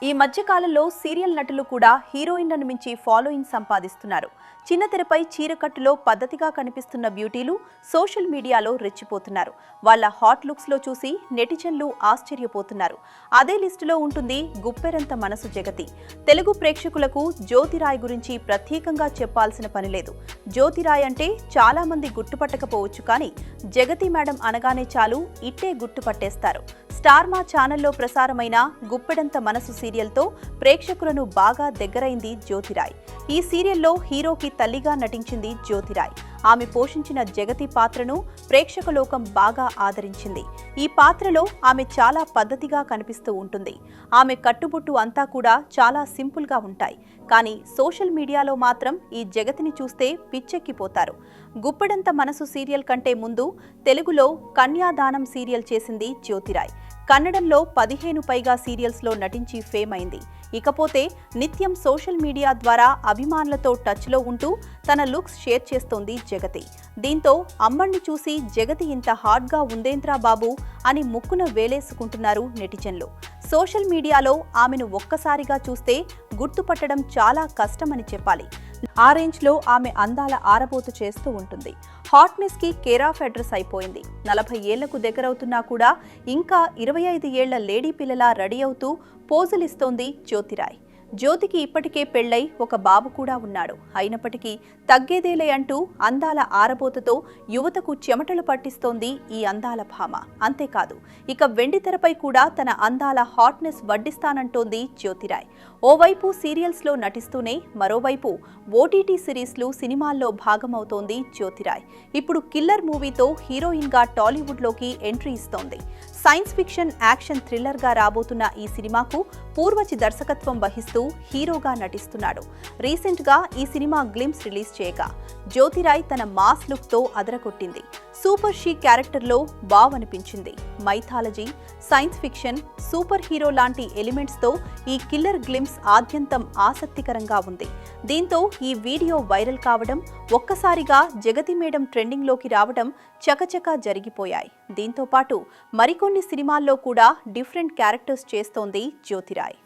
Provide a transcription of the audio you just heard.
ఈ మధ్య కాలంలో సీరియల్ నటులు కూడా హీరోయిన్లను మించి ఫాలోయింగ్ సంపాదిస్తున్నారు. చిన్న తెరపై చీరకట్టులో పద్ధతిగా కనిపిస్తున్న బ్యూటీలు సోషల్ మీడియాలో రెచ్చిపోతున్నారు. వాళ్ళ హాట్ లుక్స్ లో చూసి నెటిజన్లు ఆశ్చర్యపోతున్నారు. అదే లిస్టులో ఉంటుంది గుప్పెరంత మనసు జగతి. తెలుగు ప్రేక్షకులకు జ్యోతిరాయ్ గురించి ప్రత్యేకంగా చెప్పాల్సిన పని లేదు. జ్యోతిరాయ్ అంటే చాలా మంది గుర్తుపట్టకపోవచ్చు, కానీ జగతి మేడం అనగానే చాలు ఇట్టే గుర్తుపట్టేస్తారు. స్టార్ మా ఛానల్లో ప్రసారమైన గుప్పెడంత మనసు సీరియల్తో ప్రేక్షకులను బాగా దగ్గరైంది జ్యోతిరాయ్. ఈ సీరియల్లో హీరోకి తల్లిగా నటించింది జ్యోతిరాయ్. ఆమె పోషించిన జగతి పాత్రను ప్రేక్షక లోకం బాగా ఆదరించింది. ఈ పాత్రలో ఆమె చాలా పద్ధతిగా కనిపిస్తూ ఉంటుంది. ఆమె కట్టుబొట్టు అంతా కూడా చాలా సింపుల్గా ఉంటాయి. కానీ సోషల్ మీడియాలో మాత్రం ఈ జగతిని చూస్తే పిచ్చెక్కిపోతారు. గుప్పెడంత మనసు సీరియల్ కంటే ముందు తెలుగులో కన్యాదానం సీరియల్ చేసింది జ్యోతిరాయ్. కన్నడంలో 15 పైగా సీరియల్స్లో నటించి ఫేమ్ అయింది. ఇకపోతే నిత్యం సోషల్ మీడియా ద్వారా అభిమానులతో టచ్లో ఉంటూ తన లుక్స్ షేర్ చేస్తోంది జగతి. దీంతో అమ్మణ్ణి చూసి జగతి ఇంత హాట్గా ఉందేంట్రా బాబు అని ముక్కున వేలేసుకుంటున్నారు నెటిజన్లు. సోషల్ మీడియాలో ఆమెను ఒక్కసారిగా చూస్తే గుర్తుపట్టడం చాలా కష్టమని చెప్పాలి. ఆ రేంజ్లో ఆమె అందాల ఆరబోతు చేస్తూ ఉంటుంది. హాట్నెస్ కి కేర్ ఆఫ్ అడ్రస్ అయిపోయింది. 40 ఏళ్లకు దగ్గరవుతున్నా కూడా ఇంకా 25 ఏళ్ల లేడీ పిల్లలా రెడీ అవుతూ పోజులిస్తోంది జ్యోతిరాయ్. జ్యోతికి ఇప్పటికే పెళ్లై ఒక బాబు కూడా ఉన్నాడు. అయినప్పటికీ తగ్గేదేలే అంటూ అందాల ఆరబోతతో యువతకు చెమటలు పట్టిస్తోంది ఈ అందాల భామ. అంతేకాదు, ఇక వెండితెరపై కూడా తన అందాల హాట్నెస్ వడ్డిస్తానంటోంది జ్యోతిరాయ్. ఓవైపు సీరియల్స్లో నటిస్తూనే మరోవైపు ఓటీటీ సిరీస్లు, సినిమాల్లో భాగమవుతోంది జ్యోతిరాయ్. ఇప్పుడు కిల్లర్ మూవీతో హీరోయిన్గా టాలీవుడ్లోకి ఎంట్రీ ఇస్తోంది. సైన్స్ ఫిక్షన్, యాక్షన్ థ్రిల్లర్గా రాబోతున్న ఈ సినిమాకు పూర్వచి దర్శకత్వం వహిస్తూ హీరోగా నటిస్తున్నాడు. రీసెంట్గా ఈ సినిమా గ్లిమ్స్ రిలీజ్ చేయగా జ్యోతిరాయ్ తన మాస్ లుక్తో అదరగొట్టింది. సూపర్ షీ క్యారెక్టర్లో బావనిపించింది. Mythology, science fiction, super hero లాంటి ఎలిమెంట్స్తో ఈ కిల్లర్ గ్లిమ్స్ ఆద్యంతం ఆసక్తికరంగా ఉంది. దీంతో ఈ వీడియో వైరల్ కావడం, ఒక్కసారిగా జగతి మేడం ట్రెండింగ్లోకి రావడం చకచకా జరిగిపోయాయి. దీంతో పాటు మరికొన్ని సినిమాల్లో కూడా డిఫరెంట్ క్యారెక్టర్స్ చేస్తోంది జ్యోతిరాయ్.